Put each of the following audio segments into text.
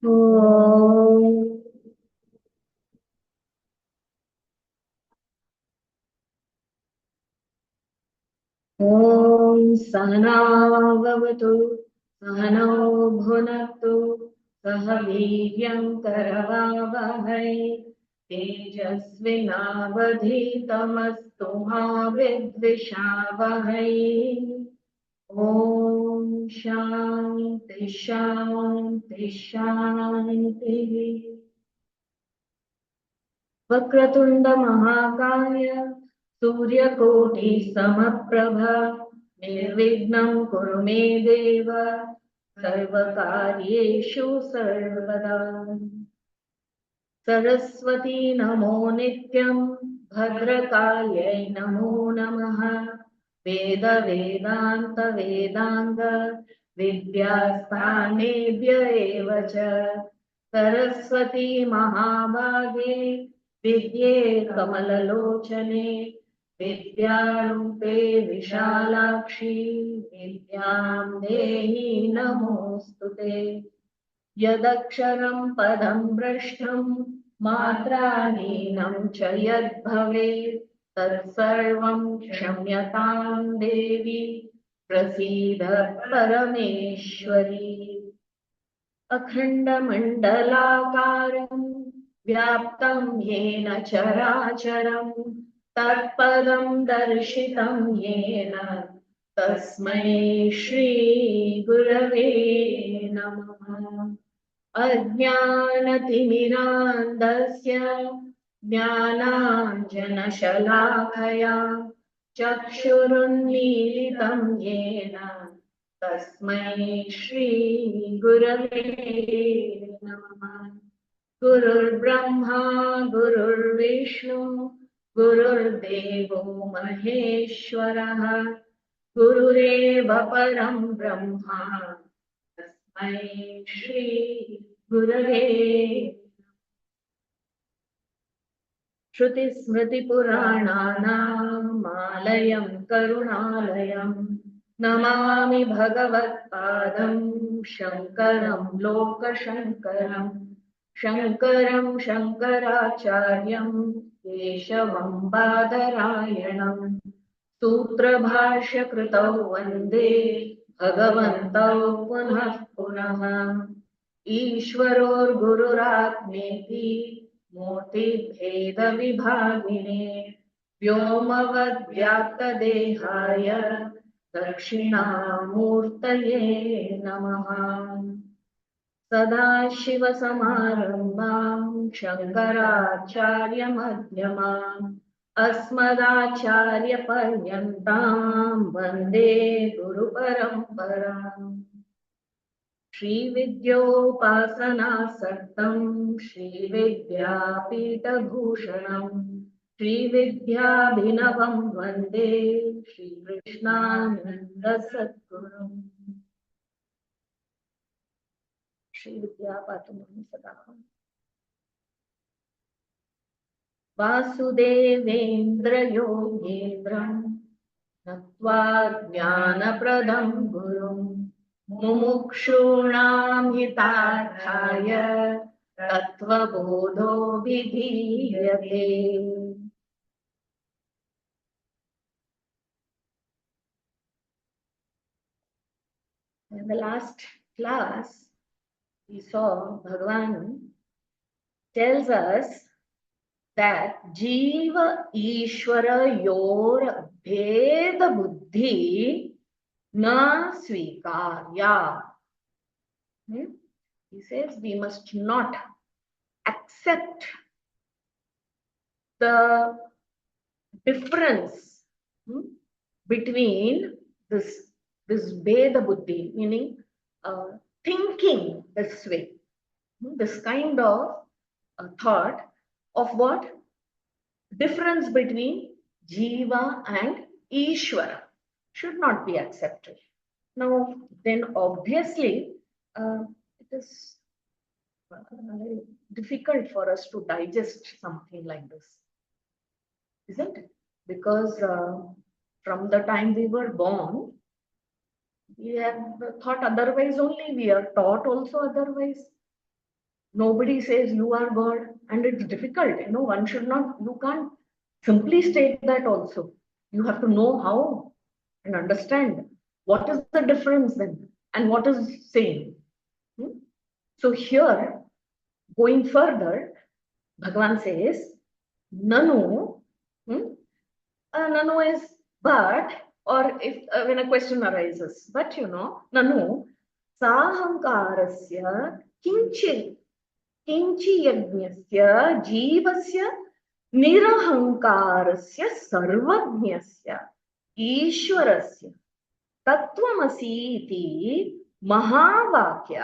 Om Sahana Vavatu Sahano Bhunaktu Saha Viryam Karavavahai Tejasvinavadhitamastu Ma Vidvishavahai. Om Shanti Shanti Shanti. Vakratunda Mahakaya Suryakoti Samaprabha Nirvignam Kuru Me Deva Sarvakaryeshu Sarvada. Saraswati Namo Nityam Bhadrakalyai Namo Namaha Veda Vedanta Vedanga Vidyasthanebhya eva cha Saraswati Mahabage Vidye Kamalalochane Vidyarupe Vishalakshi Vidyam Dehi Namostute. Yadaksharam padam brashtam matrahinam cha yad bhavet tatsarvam kshamyatam devi prasidha parameshwari. Akhanda mandalakaram vyaptam yena characharam tatpadam darshitam yena tasmai shri gurave namah. Ajnanatimirandasya jnananjanashalakaya chakshurunmilitam yena tasmai shri gurave namah. Gurur Brahma Gurur Vishnu Gurur Devo Maheshwaraha Gurureva Param Brahma Tasmai Shri Gurave. Shruti Smriti Purananam Malayam Karunalayam Namami Bhagavat Padam Shankaram Loka Shankaram Shankaram Shankaracharyam Keshavam Badarayanam Sutra Bhashya Kritau Vande Bhagavantau Punah Punaha Ishwaror Gururatmeti Murti Bheda Vibhagine Vyomavad Vyapta Dehaya Dakshinamurtaye Namaha. Sadashivasamarambam Shankaracharya Madhyamam Asmadacharya Paryantam Vande Guru Paramparam. Shri Vidyopasana Sattam Shri Vidyapita Bhushanam Shri Vidyabhinavam Vande Shri Krishnananda Sadgurum. Shri Vidya Patamani Sadaham. Vasudevendra Yogendram Nattva Jnanapradam Gurum Mumukshunam Hitarthaya Tattvabodho Vidhiyate. In the last class, we saw Bhagavan tells us that Jiva Ishvara Yor Bheda Buddhi Na Svikarya. He says we must not accept the difference between this Veda Buddhi, meaning thinking this way, this kind of thought of what? Difference between Jiva and Ishvara should not be accepted. Now, then obviously, it is very difficult for us to digest something like this, isn't it? Because from the time we were born, we have thought otherwise only, we are taught also otherwise. Nobody says you are God, and it's difficult. One should not, you can't simply state that also. You have to know how and understand what is the difference then and what is same. Hmm? So here, going further, Bhagavan says, Nanu, hmm? Nanu is but, or if when a question arises, but Nanu, sahankarasya kinchit किञ्चियज्ञस्य जीवस्य निरहङ्कारस्य सर्वज्ञस्य ईश्वरस्य तत्त्वमसि इति महावाक्य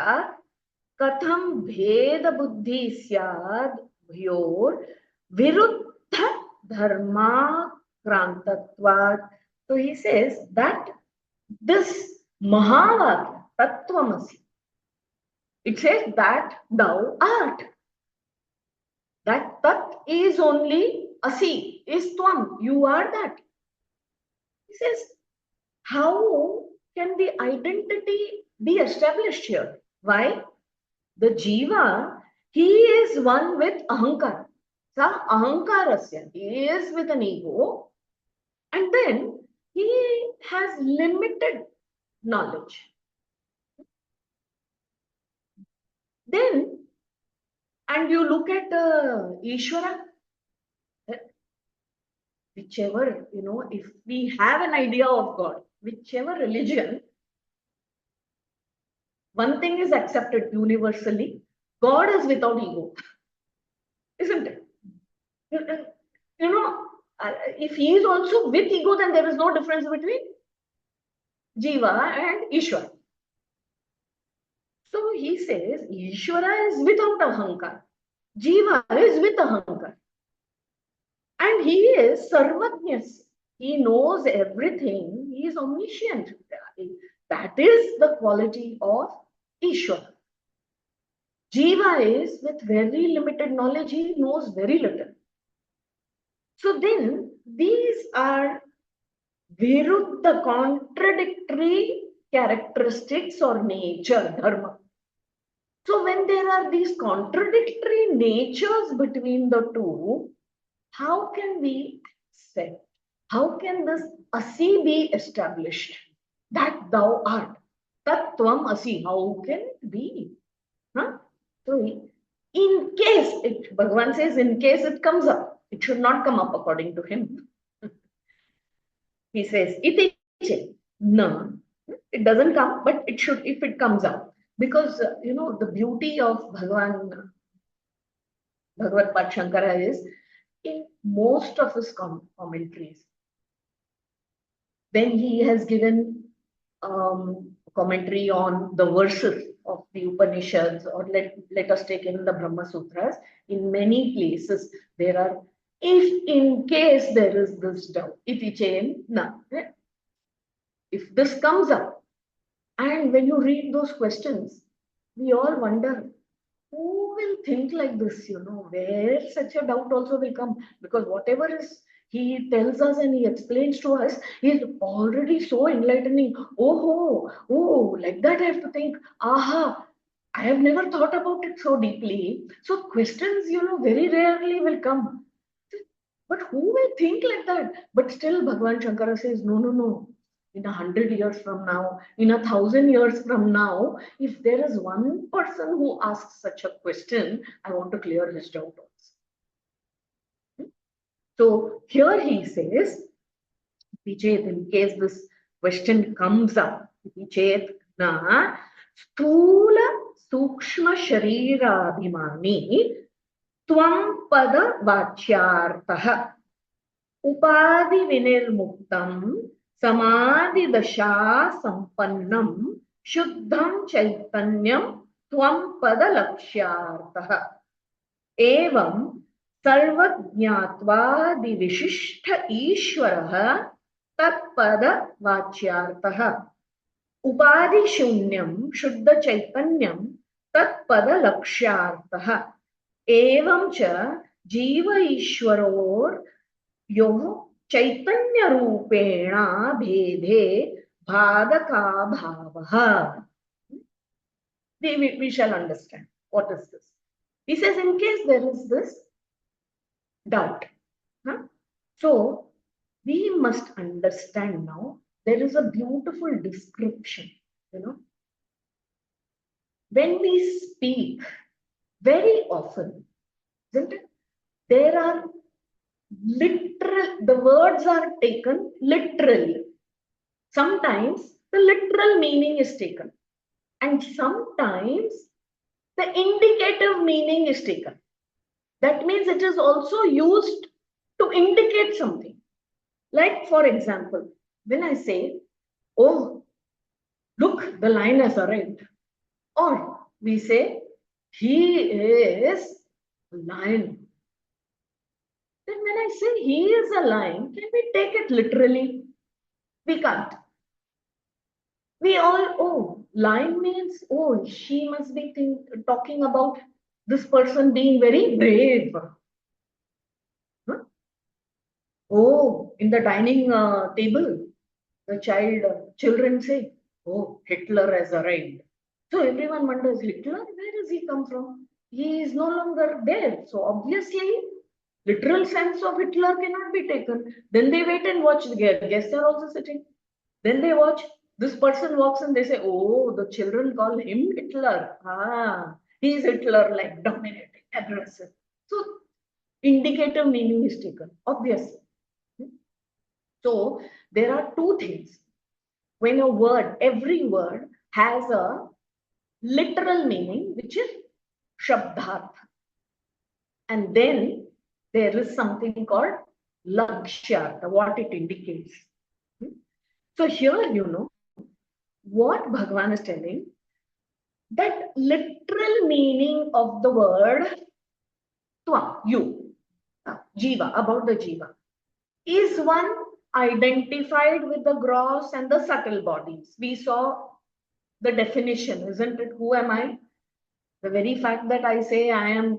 कथं भेदबुद्धिः स्यात् भयोर् विरुद्ध धर्माक्रान्तत्वात्. So he says that this Mahavakya Tattvamasi, it says that thou art. That tat is only asi, is tvam. You are that. He says, how can the identity be established here? Why? The jiva, he is one with ahankara. Sa ahankarasya, he is with an ego. And then he has limited knowledge. Then, and you look at Ishvara, whichever, if we have an idea of God, whichever religion, one thing is accepted universally, God is without ego, isn't it? If he is also with ego, then there is no difference between Jiva and Ishvara. So he says, Ishvara is without ahankar, Jiva is with ahankar. And he is sarvajnas. He knows everything. He is omniscient. That is the quality of Ishvara. Jiva is with very limited knowledge. He knows very little. So then these are viruddha, contradictory characteristics or nature, dharma. So when there are these contradictory natures between the two, how can we accept? How can this asi be established? That thou art. Tattvam asi. How can it be? Huh? So in case it, Bhagavan says, in case it comes up, it should not come up according to him. He says, iti che. No. It doesn't come, but it should if it comes out. Because, the beauty of Bhagavat Pad Shankara is, in most of his commentaries, when he has given commentary on the verses of the Upanishads, or let us take in the Brahma Sutras, in many places there are, if in case there is this doubt, iti chain, na. If this comes up, and when you read those questions, we all wonder, who will think like this, where such a doubt also will come? Because whatever is he tells us and he explains to us is already so enlightening. Oh, like that I have to think, aha, I have never thought about it so deeply. So questions, very rarely will come. But who will think like that? But still Bhagavan Shankara says, no. In 100 years from now, in 1,000 years from now, if there is one person who asks such a question, I want to clear his doubt also. So here he says, in case this question comes up, na sthula sukshma sharira abhimani tvam pada vachyartah upadi vinirmuktam samadhi dasha sampannam shuddham chaitanyam tvam pada lakshyartah evam sarvajñātvādi vishishtha īśvarah tatpada vāchyartah upadi shunyam shuddha chaitanyam tatpada lakshyartah evam cha jiva īśvaror yoh chaitanya rupena bhedhe bhadaka bhavaha. We shall understand what is this. He says, in case there is this doubt. Huh? So we must understand now, there is a beautiful description, when we speak very often, isn't it? There are the words are taken literally. Sometimes the literal meaning is taken, and sometimes the indicative meaning is taken. That means it is also used to indicate something. Like, for example, when I say, oh, look, the lion has arrived. Or we say, he is a lion. Then when I say he is a lion, can we take it literally? We can't. We all, oh, lion means, oh, she must be talking about this person being very brave. Huh? Oh, in the dining table, the children say, oh, Hitler has arrived. So everyone wonders, Hitler, where does he come from? He is no longer there. So obviously, literal sense of Hitler cannot be taken. Then they wait and watch. The guests are also sitting. Then they watch. This person walks and they say, oh, the children call him Hitler. Ah, he is Hitler, like dominating, aggressive. So indicative meaning is taken, obviously. So there are two things. When a word, every word has a literal meaning, which is shabdhartha. And then there is something called lakshyartha, what it indicates. So here, what Bhagavan is telling, that literal meaning of the word tvam, you, jiva, about the jiva, is one identified with the gross and the subtle bodies. We saw the definition, isn't it? Who am I? The very fact that I say I am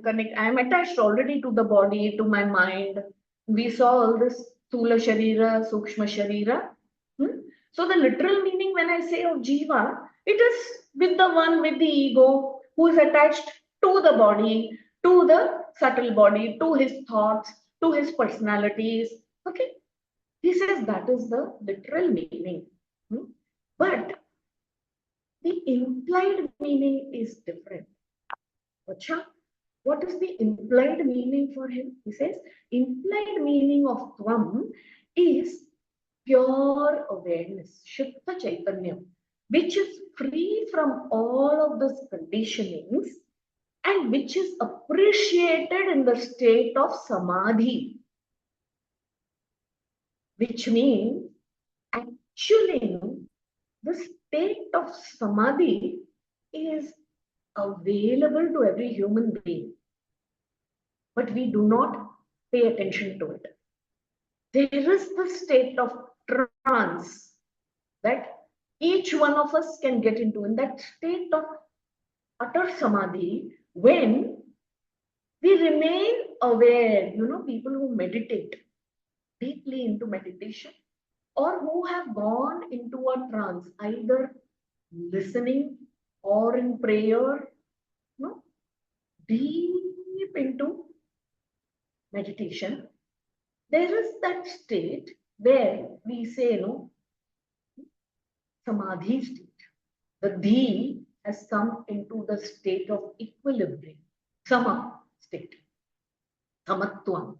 attached already to the body, to my mind. We saw all this Sthula Sharira, Sukshma Sharira. So the literal meaning when I say of Jiva, it is with the one with the ego who is attached to the body, to the subtle body, to his thoughts, to his personalities. Okay. He says that is the literal meaning. But the implied meaning is different. Acha, what is the implied meaning for him? He says, implied meaning of Tvam is pure awareness, Shuddha Chaitanya, which is free from all of those conditionings and which is appreciated in the state of Samadhi. Which means, actually, the state of Samadhi is available to every human being, but we do not pay attention to it. There is the state of trance that each one of us can get into, in that state of utter samadhi, when we remain aware. People who meditate deeply into meditation, or who have gone into a trance, either listening or in prayer, deep into meditation, there is that state where we say, samadhi state. The dhi has come into the state of equilibrium, sama state, samatvam.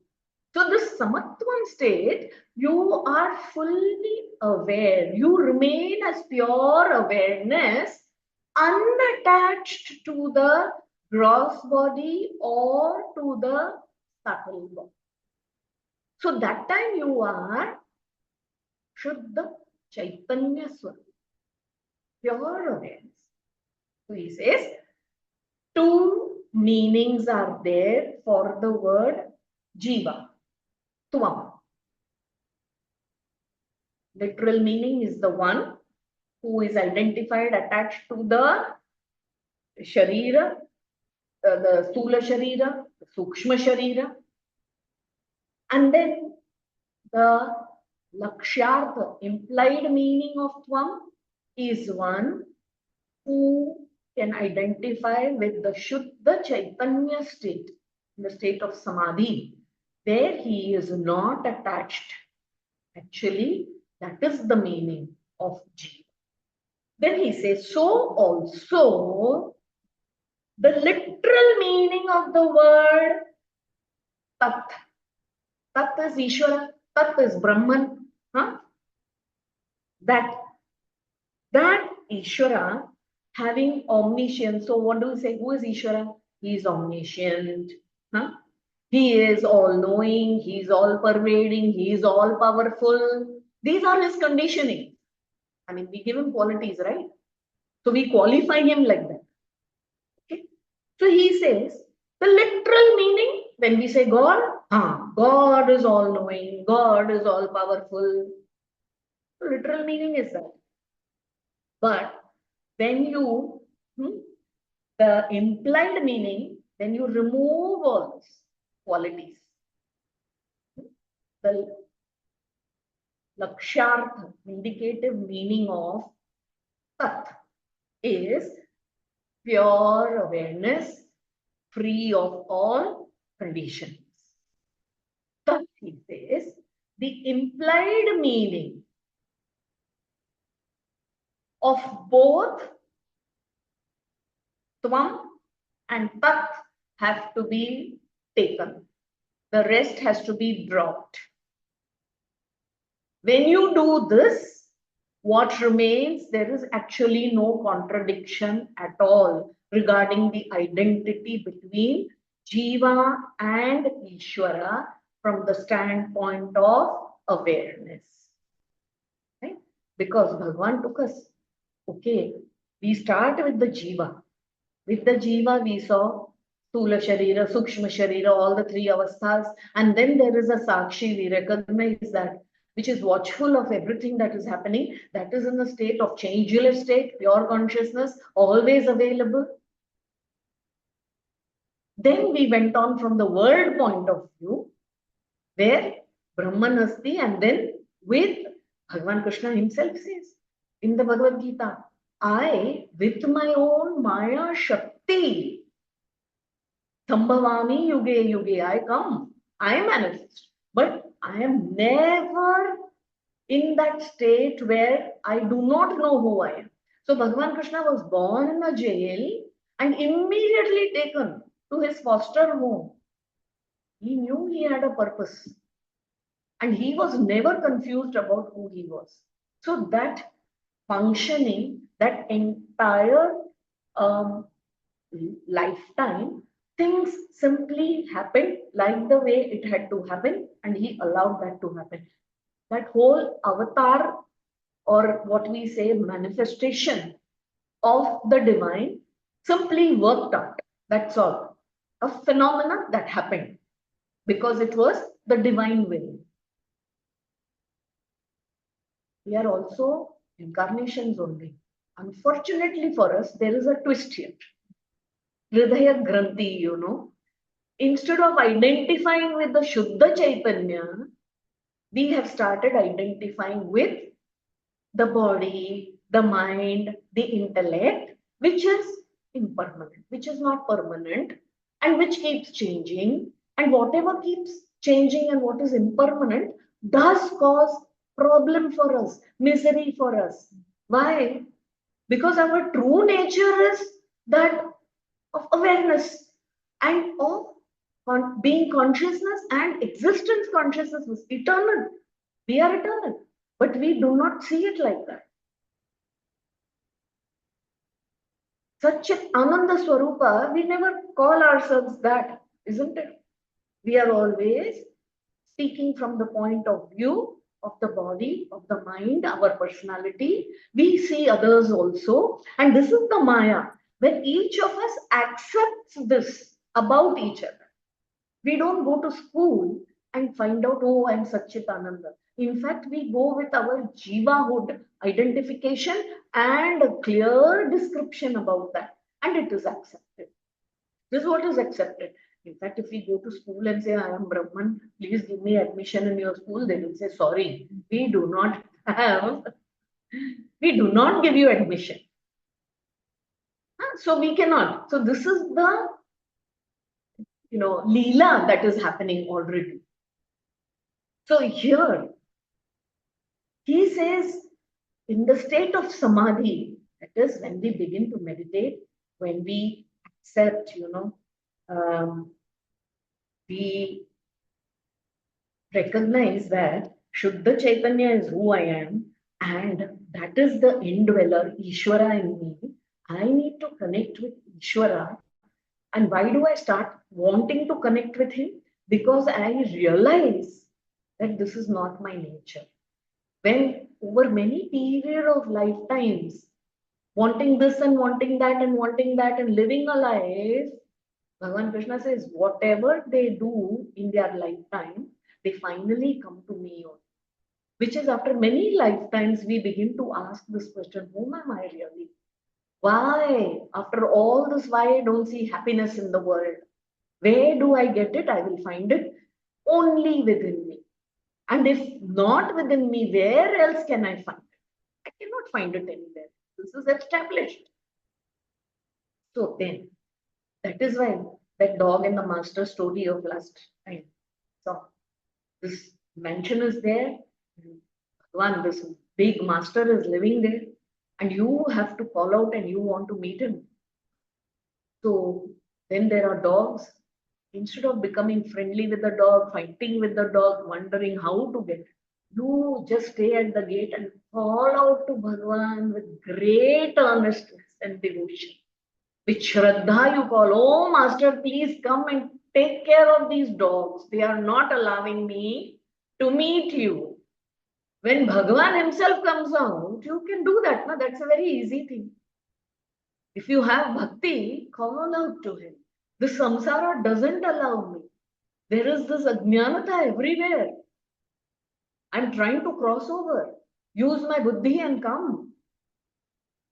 So this samatvam state, you are fully aware. You remain as pure awareness, unattached to the gross body or to the subtle body. So that time you are Shuddha Chaitanya Swarupa, pure awareness. So he says, two meanings are there for the word jiva, tvam. Literal meaning is the one who is identified, attached to the sharira, the sthula sharira, the sukshma sharira. And then the lakshyartha, implied meaning of tvam, is one who can identify with the Shuddha Chaitanya state, the state of Samadhi, where he is not attached. Actually, that is the meaning of Jiva. Then he says, so also the literal meaning of the word Tat. Tat is Ishvara, Tat is Brahman. That Ishvara having omniscience. So what do we say? Who is Ishvara? He is omniscient. He is all-knowing. He is all-pervading. He is all-powerful. These are his conditioning. I mean, we give him qualities, right? So we qualify him like that. Okay? So he says, the literal meaning, when we say God, God is all-knowing. God is all-powerful. The literal meaning is that. But when you, the implied meaning, when you remove all these qualities, the lakshartha, indicative meaning of Tat is pure awareness, free of all conditions. Tat, he says, the implied meaning of both Tvam and Tat have to be taken. The rest has to be dropped. When you do this, what remains? There is actually no contradiction at all regarding the identity between Jiva and Ishvara from the standpoint of awareness. Right? Because Bhagavan took us. Okay, we start with the Jiva. With the Jiva, we saw Stula Sharira, Sukshma Sharira, all the three avasthas. And then there is a Sakshi, we recognize that, which is watchful of everything that is happening. That is in the state of changeless state, pure consciousness, always available. Then we went on from the world point of view, where Brahman Asti, and then with Bhagavan Krishna himself says in the Bhagavad Gita, I, with my own Maya Shakti, Sambhavami Yuge Yuge, I come, I manifest. But I am never in that state where I do not know who I am. So Bhagavan Krishna was born in a jail and immediately taken to his foster home. He knew he had a purpose. And he was never confused about who he was. So that functioning, that entire lifetime, things simply happened like the way it had to happen, and he allowed that to happen. That whole avatar, or what we say manifestation of the divine, simply worked out. That's all. A phenomenon that happened because it was the divine will. We are also incarnations only. Unfortunately for us, there is a twist here. Hridaya Granthi, you know. Instead of identifying with the Shuddha Chaitanya, we have started identifying with the body, the mind, the intellect, which is impermanent, which is not permanent, and which keeps changing. And whatever keeps changing and what is impermanent does cause problem for us, misery for us. Why? Because our true nature is that of awareness and of being consciousness and existence consciousness was eternal. We are eternal, but we do not see it like that. Such an Ananda Swarupa, we never call ourselves that, isn't it? We are always speaking from the point of view of the body, of the mind, our personality. We see others also. And this is the Maya. When each of us accepts this about each other, we don't go to school and find out, oh, I'm Satchitananda. In fact, we go with our Jivahood identification and a clear description about that. And it is accepted. This is what is accepted. In fact, if we go to school and say, I am Brahman, please give me admission in your school, they will say, sorry, we do not give you admission. So we cannot. So this is the, Leela that is happening already. So here, he says, in the state of samadhi, that is when we begin to meditate, when we accept, we recognize that Shuddha Chaitanya is who I am, and that is the indweller, Ishvara in me. I need to connect with Ishvara. And why do I start wanting to connect with him? Because I realize that this is not my nature. When over many period of lifetimes, wanting this and wanting that and wanting that and living a life, Bhagavan Krishna says, whatever they do in their lifetime, they finally come to me. Which is after many lifetimes, we begin to ask this question, whom am I really? Why? After all this, why I don't see happiness in the world? Where do I get it? I will find it only within me. And if not within me, where else can I find it? I cannot find it anywhere. This is established. So then, that is why that dog and the master story of last time. So this mansion is there. One, this big master is living there, and you have to call out and you want to meet him. So then there are dogs. Instead of becoming friendly with the dog, fighting with the dog, wondering how to get, you just stay at the gate and call out to Bhagavan with great earnestness and devotion. With Shraddha, you call, oh Master, please come and take care of these dogs. They are not allowing me to meet you. When Bhagavan himself comes out, you can do that. No? That's a very easy thing. If you have bhakti, call out to him. The samsara doesn't allow me. There is this ajnanata everywhere. I'm trying to cross over. Use my buddhi and come.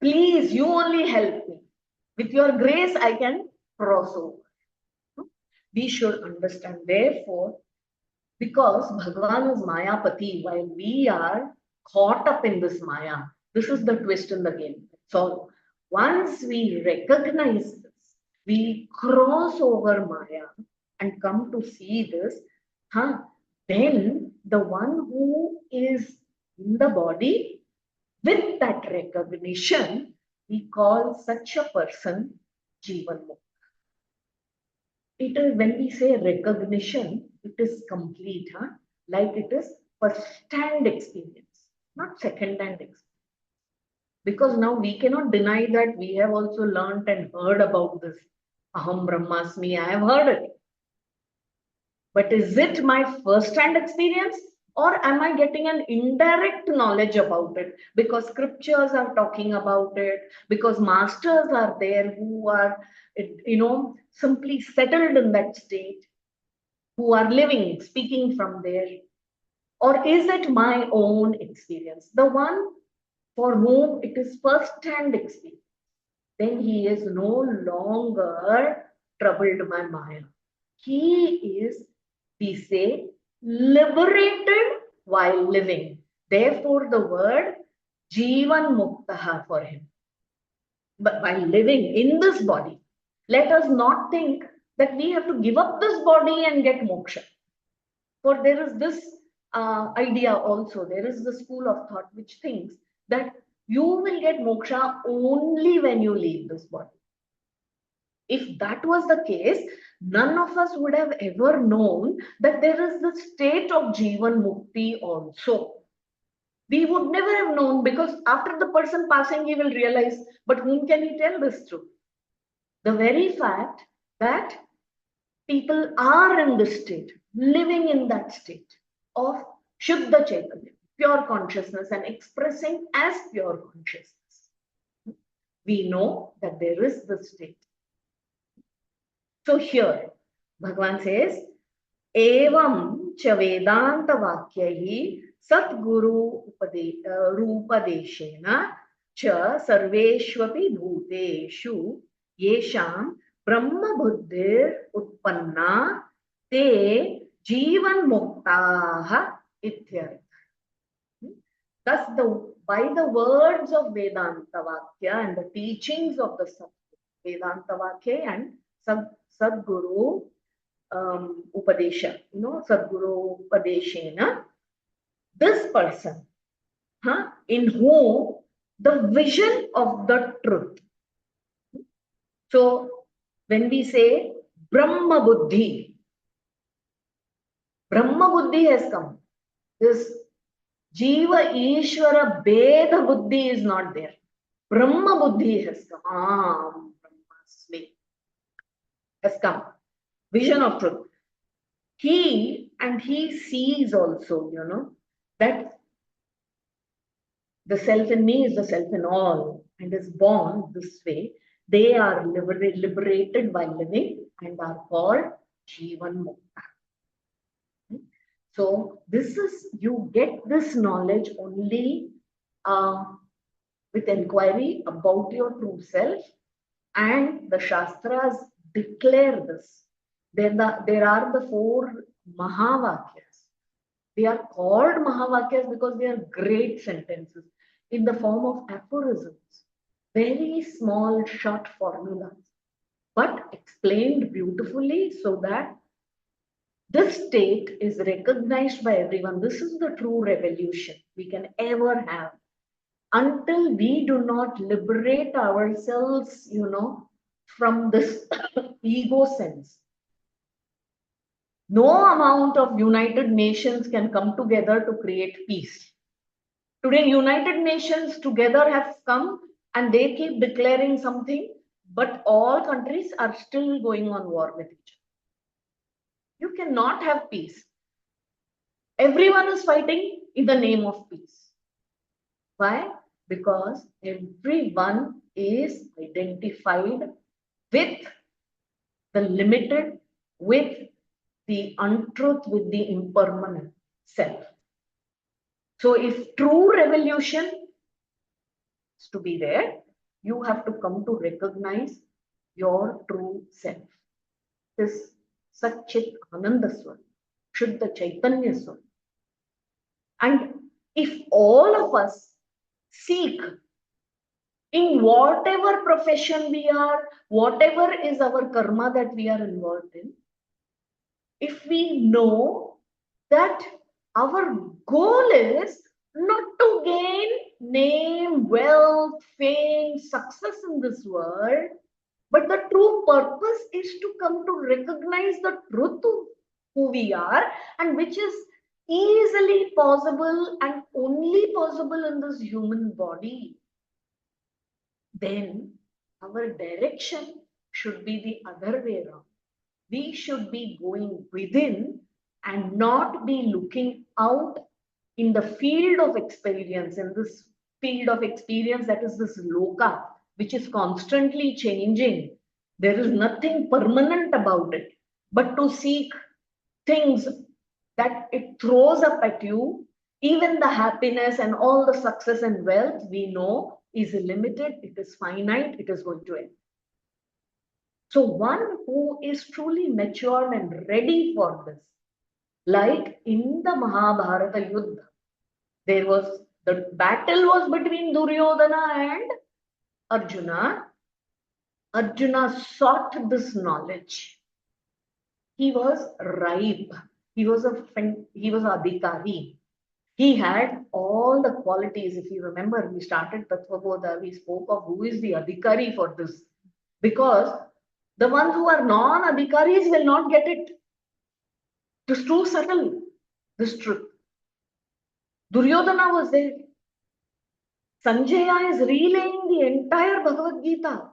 Please, you only help me. With your grace, I can cross over. We should understand, therefore, because Bhagavan is Mayapati, while we are caught up in this Maya. This is the twist in the game. So once we recognize this, we cross over Maya and come to see this, then the one who is in the body, with that recognition, we call such a person Jivan Mukta. It is when we say recognition, it is complete, like it is first-hand experience, not second-hand experience. Because now we cannot deny that we have also learned and heard about this Aham Brahmasmi. I have heard it. But is it my first-hand experience, or am I getting an indirect knowledge about it? Because scriptures are talking about it, because masters are there who are, simply settled in that state, who are living, speaking from there. Or is it my own experience? The one for whom it is first-hand experience, then he is no longer troubled by Maya. He is, we say, liberated while living. Therefore, the word Jivan Muktaha for him. But while living in this body, let us not think that we have to give up this body and get moksha. For there is this idea also, there is the school of thought which thinks that you will get moksha only when you leave this body. If that was the case, none of us would have ever known that there is the state of Jivan Mukti also. We would never have known, because after the person passing, he will realize, but whom can he tell this to? The very fact that people are in this state, living in that state of Shuddha Chaitanya, pure consciousness, and expressing as pure consciousness, we know that there is this state. So here, Bhagavan says, Evam cha Vedanta Vakyahi Satguru Rupadeshena cha Sarveshvapi Bhuteshu Yesham Brahma Buddhir Utpanna Te Jivan Muktaha Ityartha. Thus, by the words of Vedanta Vakya and the teachings of the Satguru, Vedanta Vakya and Sadguru Upadesha, Sadguru Upadeshena, this person, in whom the vision of the truth. So when we say Brahma Buddhi has come. This Jiva Ishvara Beda Buddhi is not there. Brahma Buddhi has come. Brahmasmi has come. Vision of truth. He sees also, that the self in me is the self in all and is born this way. They are liberated by living and are called Jivan Mukta. So you get this knowledge only with inquiry about your true self, and the Shastras declare this. There are the 4 Mahavakyas. They are called Mahavakyas because they are great sentences in the form of aphorisms, very small short formulas, but explained beautifully so that this state is recognized by everyone. This is the true revolution we can ever have. Until we do not liberate ourselves, from this ego sense, no amount of United Nations can come together to create peace. Today, United Nations together have come and they keep declaring something, but all countries are still going on war with each other. You cannot have peace. Everyone is fighting in the name of peace. Why? Because everyone is identified with the limited, with the untruth, with the impermanent self. So if true revolution is to be there, you have to come to recognize your true self. This Satchit Ananda Swan, Shuddha Chaitanya Swan. And if all of us seek in whatever profession we are, whatever is our karma that we are involved in, if we know that our goal is not to gain name, wealth, fame, success in this world, but the true purpose is to come to recognize the truth of who we are, and which is easily possible and only possible in this human body, then our direction should be the other way around. We should be going within and not be looking out in the field of experience, in this field of experience that is this loka, which is constantly changing. There is nothing permanent about it, but to seek things that it throws up at you, even the happiness and all the success and wealth we know is limited, it is finite, it is going to end. So one who is truly matured and ready for this, like in the Mahabharata Yuddha, the battle was between Duryodhana and Arjuna. Arjuna sought this knowledge. He was ripe. He was adhikari. He had all the qualities. If you remember, we started Tattvabodha, we spoke of who is the adhikari for this. Because the ones who are non-adhikaris will not get it. It is too subtle, this truth. Duryodhana was there. Sanjaya is relaying the entire Bhagavad Gita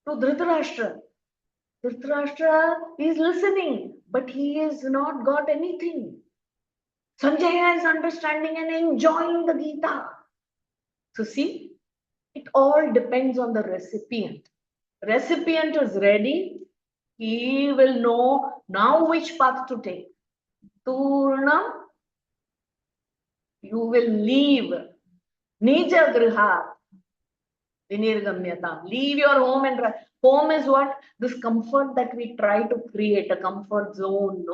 to Dhritarashtra. Dhritarashtra is listening, but he has not got anything. Sanjaya is understanding and enjoying the Gita. So see, it all depends on the recipient. Recipient is ready. He will know now which path to take. Turnam, you will leave. Nija griha vinirgamyatam. Leave your home and home is what? This comfort that we try to create, a comfort zone,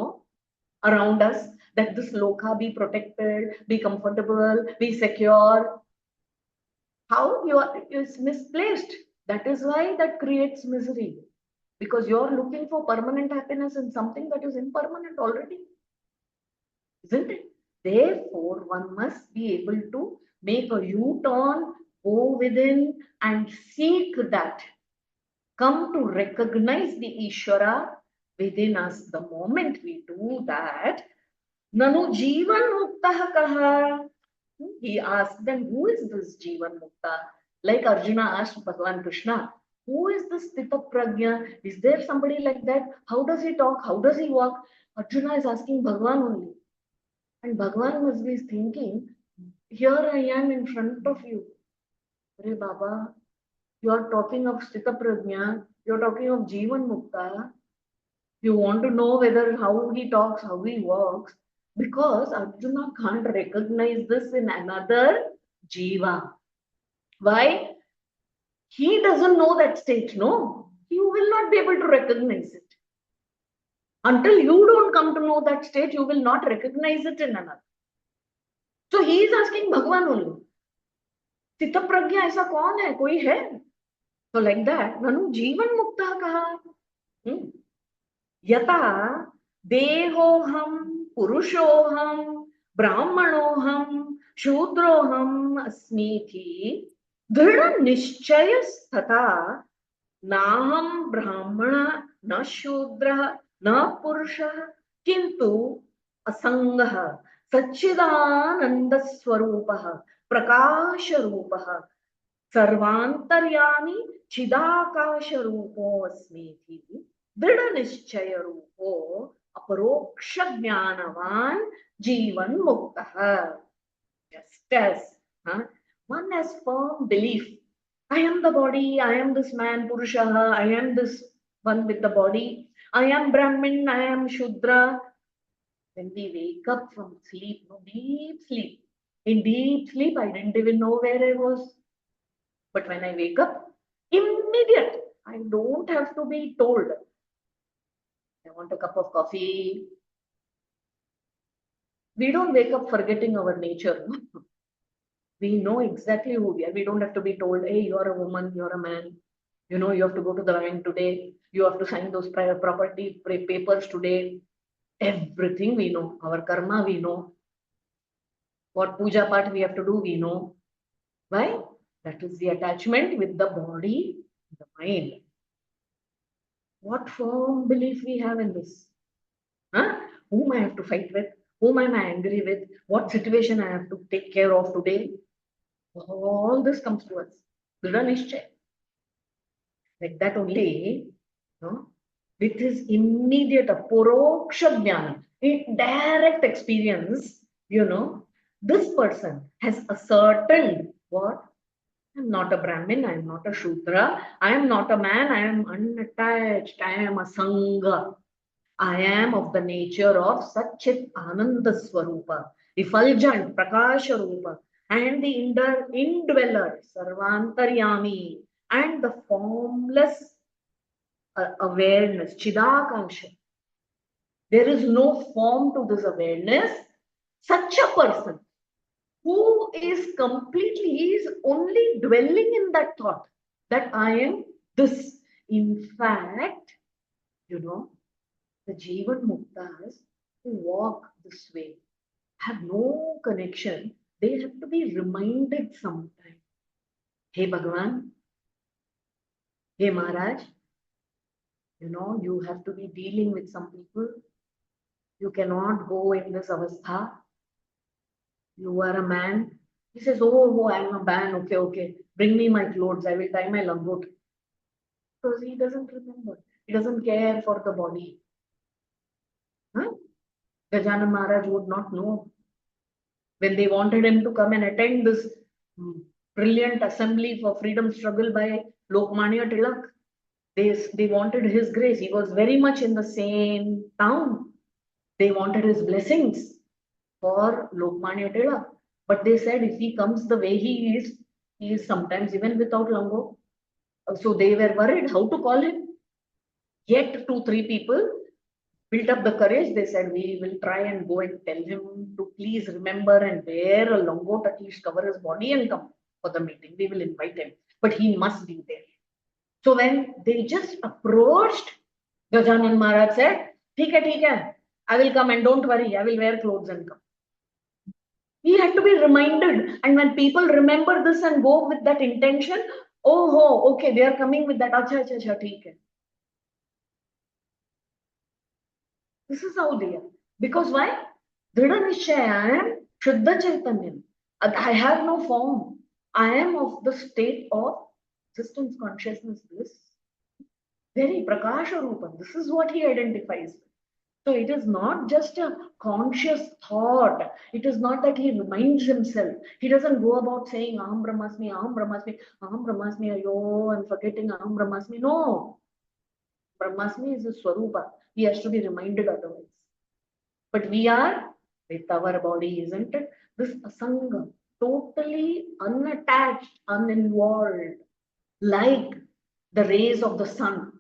around us, that this loka be protected, be comfortable, be secure. How? Is misplaced. That is why that creates misery. Because you're looking for permanent happiness in something that is impermanent already. Isn't it? Therefore, one must be able to make a U-turn, go within and seek that. Come to recognize the Ishvara within us. The moment we do that, Nanu Jivan Mukta Kaha. He asked them, who is this Jivan Mukta? Like Arjuna asked Bhagavan Krishna, who is this Stita Prajna? Is there somebody like that? How does he talk? How does he walk? Arjuna is asking Bhagavan only. And Bhagavan must be thinking, here I am in front of you. Hare Baba, you are talking of Stita Prajna, you are talking of Jivan Mukta. You want to know whether how he talks, how he walks, because Arjuna can't recognize this in another Jiva. Why? He doesn't know that state, no? You will not be able to recognize it. Until you don't come to know that state, you will not recognize it in another. So he is asking Bhagavan only. Stita Prajna aisa kaun hai? Koi hai? So like that, Nanu Jivan Mukta kaha. Yata Dehoham Purushoham Brahmanoham Shudroham Asmiti Dhrida Nishchayas Tata Naham Brahmana Na Shudra Na Purusha Kintu Asangaha Sachidananda Swarupaha Prakasha Rupaha Sarvantaryami Chidakasha Rupo Asmiti Dhrida Nishchaya Rupo Aparoksha Jnanavan Jivan Muktaha. Just as one has firm belief, I am the body, I am this man, Purushaha, I am this one with the body, I am Brahmin, I am Shudra. When we wake up from sleep, deep sleep, in deep sleep, I didn't even know where I was. But when I wake up, immediate, I don't have to be told. I want a cup of coffee. We don't wake up forgetting our nature. We know exactly who we are. We don't have to be told, hey, you're a woman, you're a man. You know, you have to go to the bank today. You have to sign those private property papers today. Everything we know. Our karma we know. What puja part we have to do, we know. Why? That is the attachment with the body, the mind. What firm belief we have in this? Whom I have to fight with? Whom am I angry with? What situation I have to take care of today? All this comes to us. Dhrida Nishchay. Like that only, with his immediate aporoksha jnana, direct experience, this person has ascertained what? I am not a Brahmin, I am not a Shudra, I am not a man, I am unattached, I am a Sangha. I am of the nature of Satchit Ananda Swarupa, effulgent Prakasha Rupa, and the indweller Sarvantaryami, and the formless awareness, Chidakasha. There is no form to this awareness. Such a person who is completely, he is only dwelling in that thought that I am this. In fact, the Jivan Muktas who walk this way have no connection. They have to be reminded sometime. Hey Bhagavan, hey Maharaj, you have to be dealing with some people. You cannot go in this avastha. You are a man. He says, oh, I am a man. Okay. Bring me my clothes. I will tie my langot. Because he doesn't remember. He doesn't care for the body. Gajanan Maharaj would not know. When they wanted him to come and attend this brilliant assembly for freedom struggle by Lokmanya Tilak, they wanted his grace. He was very much in the same town. They wanted his blessings for Lokmanya Tilak. But they said if he comes the way he is sometimes even without lango. So they were worried how to call him. Yet 2-3 people built up the courage. They said, we will try and go and tell him to please remember and wear a langot, at least cover his body and come for the meeting. We will invite him, but he must be there. So when they just approached, Gajanan Maharaj said, ठीक है, I will come and don't worry, I will wear clothes and come. He had to be reminded. And when people remember this and go with that intention, oh, okay, they are coming with that, acha, ठीक है. This is how they are. Because why? Dhrida Nishchaya, I am Shuddha Chaitanya. I have no form. I am of the state of existence, consciousness, bliss. Very Prakasha Rupam. This is what he identifies with. So it is not just a conscious thought. It is not that he reminds himself. He doesn't go about saying Aham Brahmasmi, Aham Brahmasmi, Aham Brahmasmi, ayo, I'm forgetting Aham Brahmasmi. No. Brahmasmi is a Swarupa. He has to be reminded otherwise. But we are with our body, isn't it? This asanga, totally unattached, uninvolved, like the rays of the sun.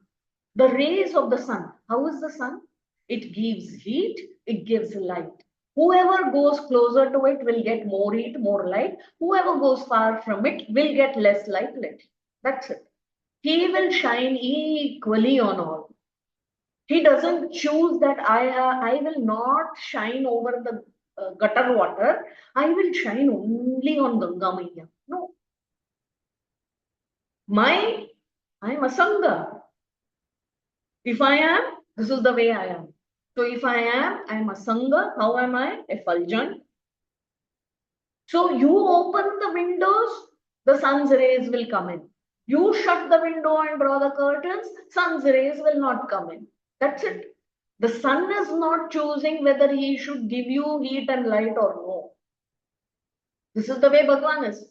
The rays of the sun. How is the sun? It gives heat, it gives light. Whoever goes closer to it will get more heat, more light. Whoever goes far from it will get less light. That's it. He will shine equally on all. He doesn't choose that I will not shine over the gutter water. I will shine only on Ganga Maya. No. I'm Asanga. If I am, this is the way I am. So if I am Asanga. How am I? Effulgent. So you open the windows, the sun's rays will come in. You shut the window and draw the curtains, sun's rays will not come in. That's it. The sun is not choosing whether he should give you heat and light or no. This is the way Bhagwan is.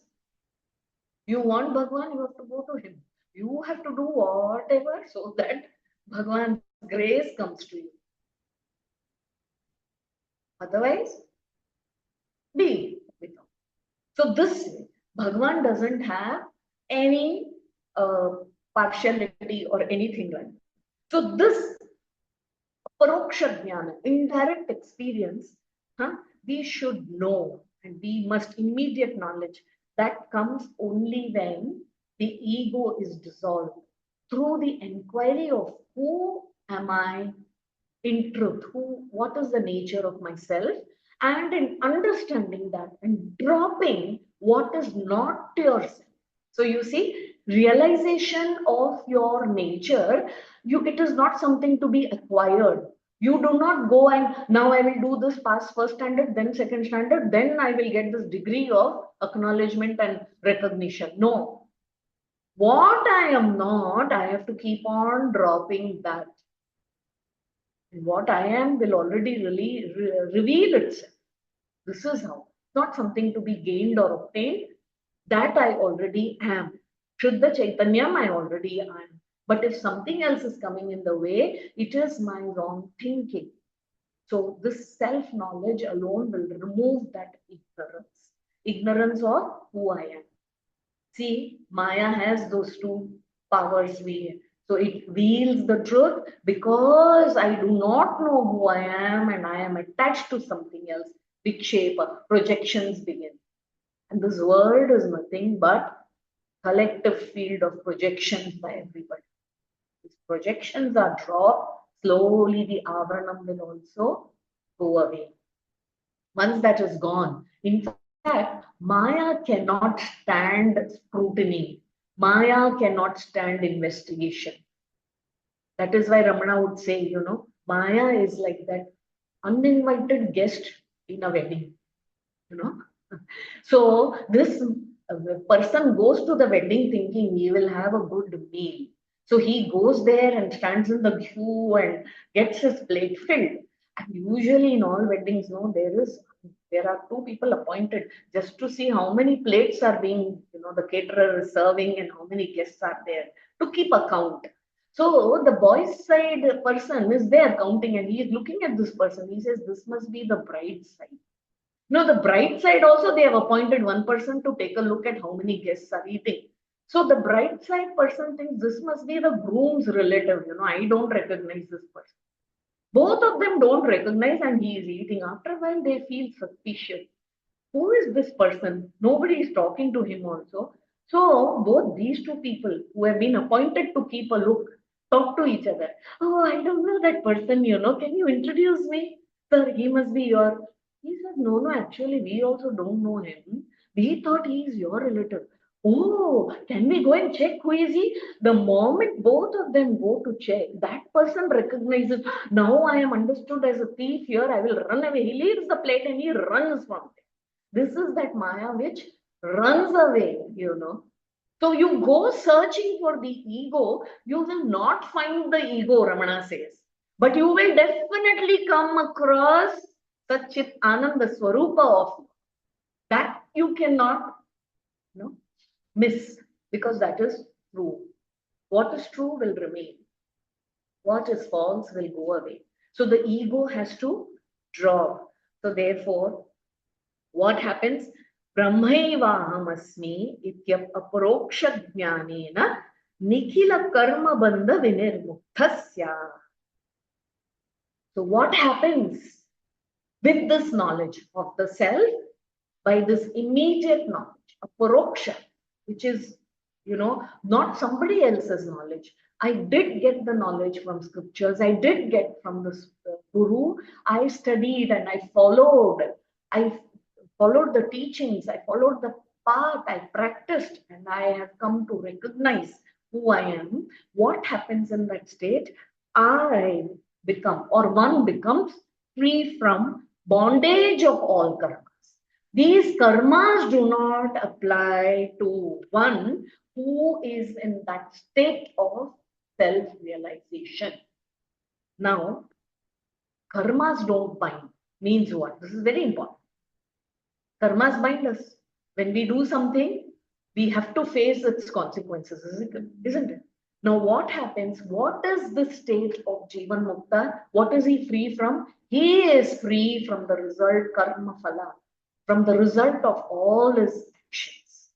You want Bhagwan, you have to go to him. You have to do whatever so that Bhagwan's grace comes to you. Otherwise, be without. So this way, Bhagwan doesn't have any partiality or anything like that. So this paroksha jnana, indirect experience, we should know, and we must immediate knowledge that comes only when the ego is dissolved through the inquiry of who am I in truth, what is the nature of myself, and in understanding that and dropping what is not yourself. So you see, realization of your nature, it is not something to be acquired. You do not go and now I will do this, pass first standard, then second standard, then I will get this degree of acknowledgement and recognition. No. What I am not, I have to keep on dropping that. And what I am will already really reveal itself. This is how. Not something to be gained or obtained. That I already am. Shuddha Chaitanyam I already am. But if something else is coming in the way, it is my wrong thinking. So this self-knowledge alone will remove that ignorance. Ignorance of who I am. See, Maya has those two powers. So it reveals the truth because I do not know who I am and I am attached to something else. Vikshepa, projections begin. And this world is nothing but collective field of projections by everybody. These projections are dropped, slowly the avaranam will also go away. Once that is gone, in fact, Maya cannot stand scrutiny. Maya cannot stand investigation. That is why Ramana would say, Maya is like that uninvited guest in a wedding, So this person goes to the wedding thinking he will have a good meal. So he goes there and stands in the queue and gets his plate filled. And usually in all weddings, there are two people appointed just to see how many plates are being, the caterer is serving and how many guests are there to keep account. So the boys' side person is there counting and he is looking at this person. He says, this must be the bride's side. No, the bride side also, they have appointed one person to take a look at how many guests are eating. So the bride side person thinks this must be the groom's relative. I don't recognize this person. Both of them don't recognize and he is eating. After a while, they feel suspicious. Who is this person? Nobody is talking to him also. So both these two people who have been appointed to keep a look talk to each other. Oh, I don't know that person, can you introduce me? Sir, he must be your. He said, no, no, actually, we also don't know him. We thought he is your relative. Oh, can we go and check who is he? The moment both of them go to check, that person recognizes, now I am understood as a thief here, I will run away. He leaves the plate and he runs from there. This is that Maya which runs away. So you go searching for the ego, you will not find the ego, Ramana says. But you will definitely come across such Chit Ananda Swarupa of that you cannot miss, because that is true. What is true will remain. What is false will go away. So the ego has to drop. So therefore, what happens? Brahmaivahamasmi ityap aparoksha jnanena nikhila karma bandha vinirmuktasya. So what happens with this knowledge of the self? By this immediate knowledge, aparoksha, which is, not somebody else's knowledge. I did get the knowledge from scriptures. I did get from the guru. I studied and I followed. I followed the teachings. I followed the path. I practiced and I have come to recognize who I am. What happens in that state? I become, or one becomes, free from bondage of all karmas. These karmas do not apply to one who is in that state of self-realization. Now, karmas don't bind. Means what? This is very important. Karmas bind us. When we do something, we have to face its consequences, isn't it? Now, what happens? What is the state of Jivan Mukta? What is he free from? He is free from the result karma phala, from the result of all his actions.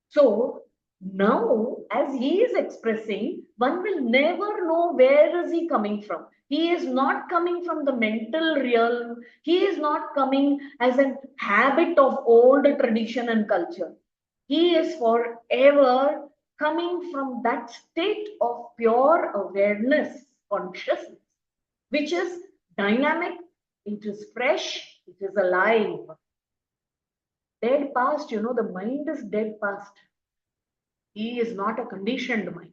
So now, as he is expressing, one will never know where is he coming from. He is not coming from the mental realm. He is not coming as a habit of old tradition and culture. He is forever coming from that state of pure awareness, consciousness, which is dynamic, it is fresh, it is alive. Dead past, the mind is dead past. He is not a conditioned mind.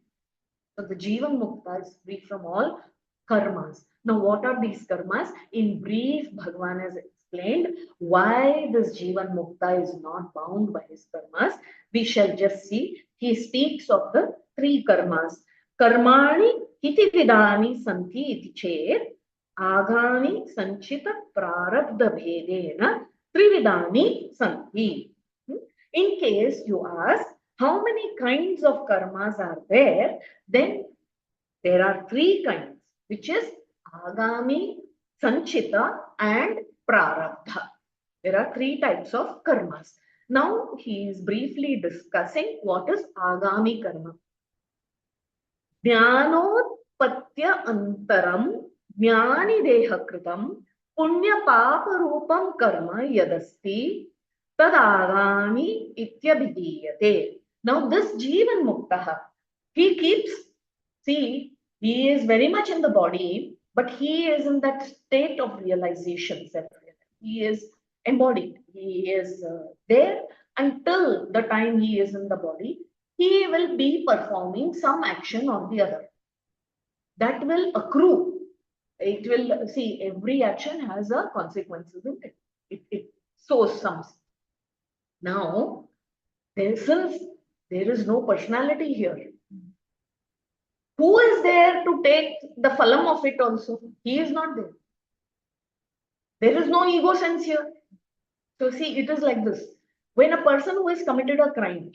So the Jivan Mukta is free from all karmas. Now, what are these karmas? In brief, Bhagavan has explained why this Jivan Mukta is not bound by his karmas. We shall just see. He speaks of the three karmas. Karmani iti vidani santi iti chet agani sanchita prarabdha bhedena trividani santi. In case you ask, how many kinds of karmas are there? Then there are three kinds, which is agami, sanchita, and prarabdha. There are three types of karmas. Now he is briefly discussing what is agami karma. Jnanotpatya antaram jnani deha kritam punya papa rupam karma yadasti tadagami ityabhidiyate. Now this Jivan Muktaha, he keeps, see, he is very much in the body, but he is in that state of realization. He is embodied. He is there until the time he is in the body. He will be performing some action or the other. That will accrue. It will, see, every action has a consequence, isn't it? It sows some. Now, since there is no personality here, who is there to take the phalam of it also? He is not there. There is no ego sense here. So see, it is like this. When a person who has committed a crime,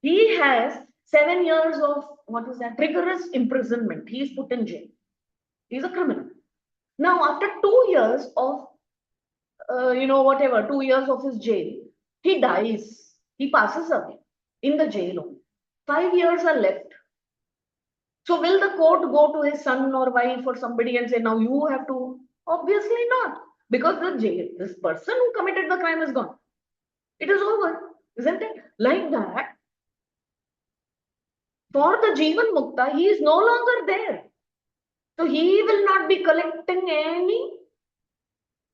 he has 7 years of, what is that, rigorous imprisonment. He is put in jail. He is a criminal. Now, after 2 years of, 2 years of his jail, he dies. He passes away in the jail only. 5 years are left. So will the court go to his son or wife or somebody and say, now you have to? Obviously not. Because the jail, this person who committed the crime is gone. It is over, isn't it? Like that, For the Jivan Mukta, he is no longer there. So he will not be collecting any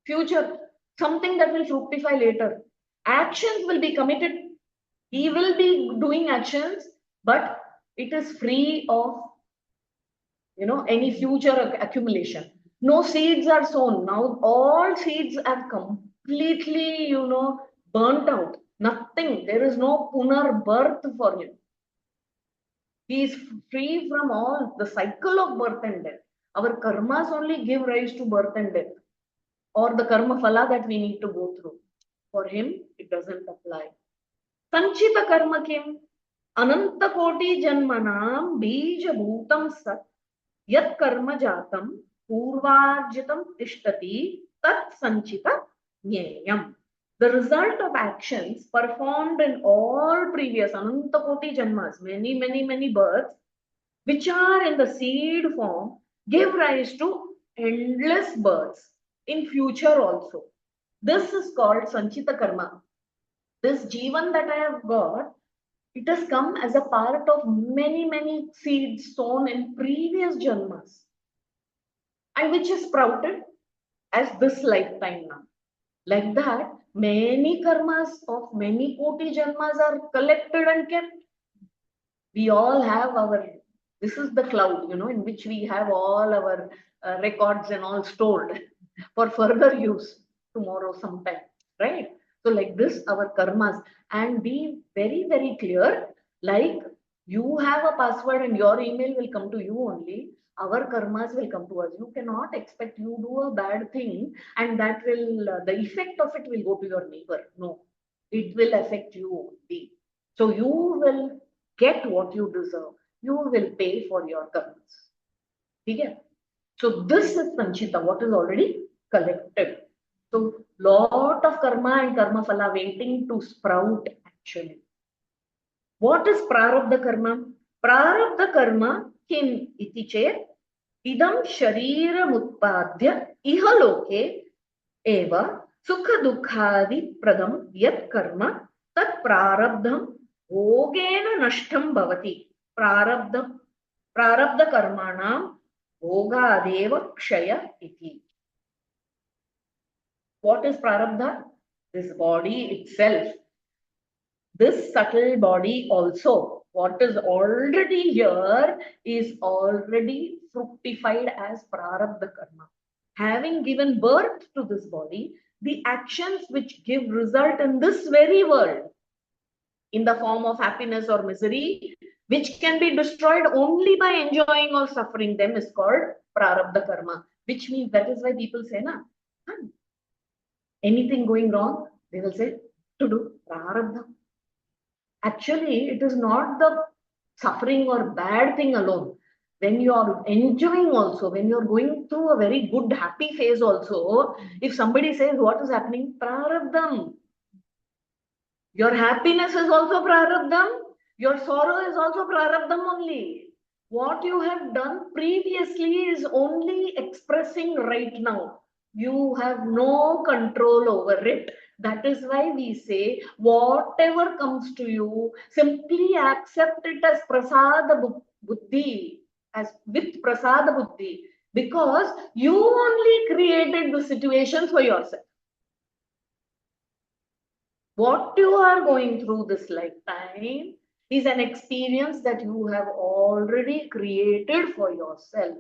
future, something that will fructify later. Actions will be committed. He will be doing actions, but it is free of any future accumulation. No seeds are sown. Now all seeds are completely, burnt out. Nothing. There is no punar birth for him. He is free from all the cycle of birth and death. Our karmas only give rise to birth and death, or the karma phala that we need to go through. For him, it doesn't apply. Sanchita karma kim? Ananta koti janmanam bija bhutam sat yat karma jatam purvarjitam tishtati tat sanchita nyayam. The result of actions performed in all previous ananta koti janmas, many, many, many births, which are in the seed form, give rise to endless births in future also. This is called sanchita karma. This jivan that I have got, it has come as a part of many, many seeds sown in previous janmas, and which is sprouted as this lifetime now. Like that, many karmas of many koti janmas are collected and kept. We all have this is the cloud, in which we have all our records and all stored for further use tomorrow sometime, right? So like this, our karmas, and be very, very clear, like you have a password and your email will come to you only. Our karmas will come to us. You cannot expect you do a bad thing and that will, the effect of it will go to your neighbor. No, it will affect you only. So you will get what you deserve. You will pay for your karmas. Okay? So this is Sanchita, what is already collected. So lot of karma and karma phala waiting to sprout actually. What is prarabdha karma? Prarabdha karma kim iti chet idam shariram utpadya iha loke eva sukha dukkhadi pradam yat karma tat prarabdham bhogena nashtam bhavati. Prarabdha karmanam bhogadeva kshaya iti. What is prarabdha? This body itself. This subtle body also, what is already here is already fructified as prarabdha karma. Having given birth to this body, the actions which give result in this very world, in the form of happiness or misery, which can be destroyed only by enjoying or suffering them, is called prarabdha karma. Which means, that is why people say, anything going wrong, they will say, to do prarabdha. Actually, it is not the suffering or bad thing alone. When you are enjoying also, when you are going through a very good, happy phase also, if somebody says, what is happening? Prarabdham. Your happiness is also prarabdham. Your sorrow is also prarabdham only. What you have done previously is only expressing right now. You have no control over it. That is why we say, whatever comes to you, simply accept it as prasada buddhi, as with prasada buddhi, because you only created the situation for yourself. What you are going through this lifetime is an experience that you have already created for yourself.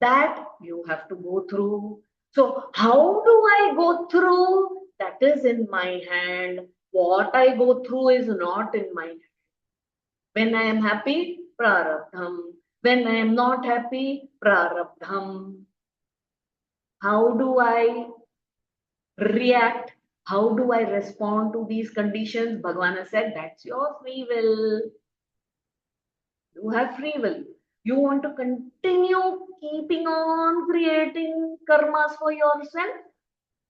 That you have to go through. So how do I go through? That is in my hand. What I go through is not in my hand. When I am happy, prarabdham. When I am not happy, prarabdham. How do I react? How do I respond to these conditions? Bhagavan has said, that's your free will. You have free will. You want to continue keeping on creating karmas for yourself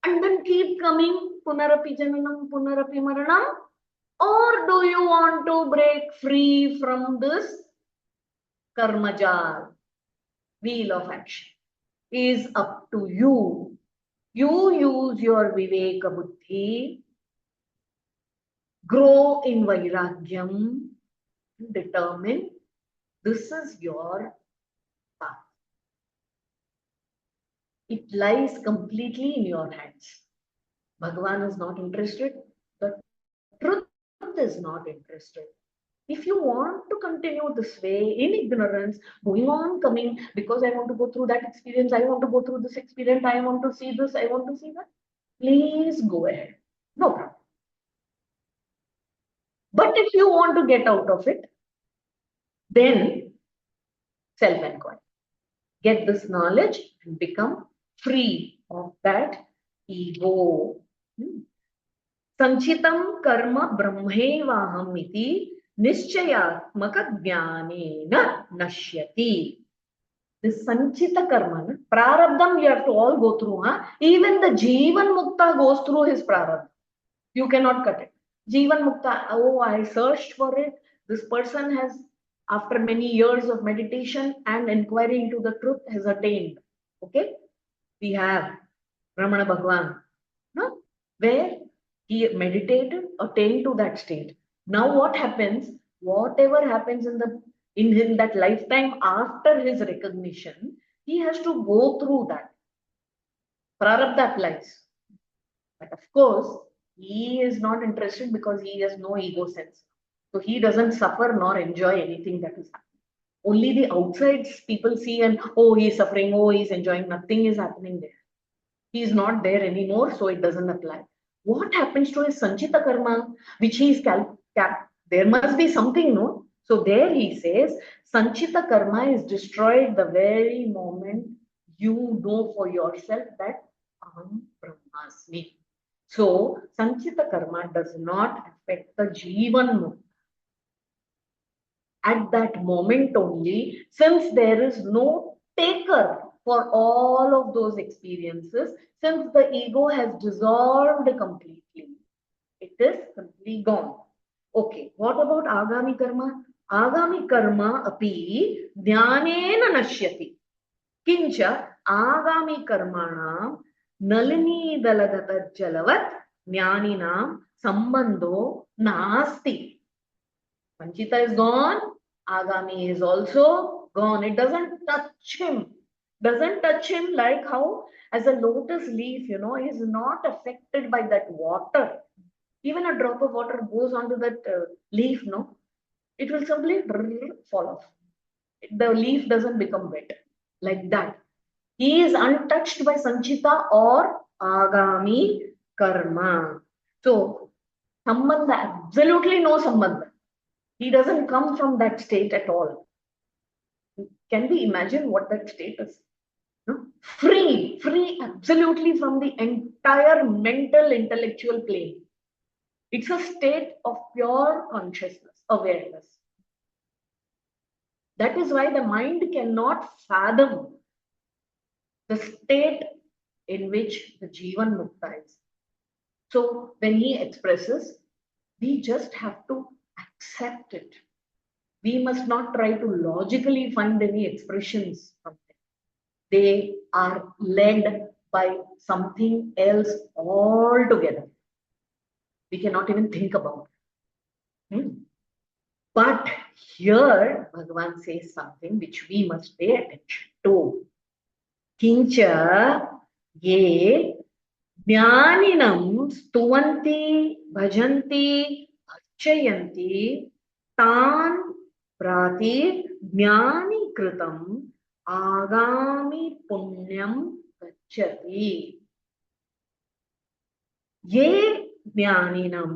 and then keep coming punarapi jananam, punarapi maranam? Or do you want to break free from this karmajal, wheel of action? Is up to you. You use your viveka buddhi, grow in vairagyam, determine this is your path. It lies completely in your hands. Bhagavan is not interested. The truth is not interested. If you want to continue this way in ignorance, going on, coming, because I want to go through that experience, I want to go through this experience, I want to see this, I want to see that, please go ahead. No problem. But if you want to get out of it, then self-inquiry. Get this knowledge and become free of that ego. Sanchitam karma brahmevaham iti nischayatmaka jnanena nashyati. This sanchita karma, prarabdham, you have to all go through. Even the Jivan Mukta goes through his prarabdha. You cannot cut it. Jivan Mukta, oh, I searched for it. This person has, after many years of meditation and inquiry into the truth, has attained. Okay? We have Ramana Bhagwan, no? Where he meditated, attained to that state. Now what happens? Whatever happens in that lifetime after his recognition, he has to go through that. Prarabdha applies. But of course, he is not interested because he has no ego sense. So he doesn't suffer nor enjoy anything that is happening. Only the outside people see and, oh, he's suffering, oh, he's enjoying, nothing is happening there. He is not there anymore, so it doesn't apply. What happens to his Sanchita karma, which he is there must be something, no? So there he says, Sanchita karma is destroyed the very moment you know for yourself that Aham Brahmasmi. So Sanchita karma does not affect the Jivan Mukta. At that moment only, since there is no taker for all of those experiences, since the ego has dissolved completely, it is completely gone. Okay, what about Agami karma? Agami karma api jnanena nashyati. Kincha Agami karmanam nalini dalagata jalavat jnaninam sambandho nasti. Panchita is gone, Agami is also gone. It doesn't touch him. Doesn't touch him like how, as a lotus leaf, is not affected by that water. Even a drop of water goes onto that leaf, no? It will simply fall off. The leaf doesn't become wet. Like that. He is untouched by Sanchita or Agami karma. So, Sambandha, absolutely no Sambandha. He doesn't come from that state at all. Can we imagine what that state is? No? Free absolutely from the entire mental, intellectual plane. It's a state of pure consciousness, awareness. That is why the mind cannot fathom the state in which the Jivan Mukta is. So when he expresses, we just have to accept it. We must not try to logically find any expressions from them. They are led by something else altogether. We cannot even think about it. But here, Bhagavan says something which we must pay attention to. Kincha ye jnaninam stuvanti bhajanti archayanti tan prati jnani kritam agami punyam gacchati. Ye jnaninam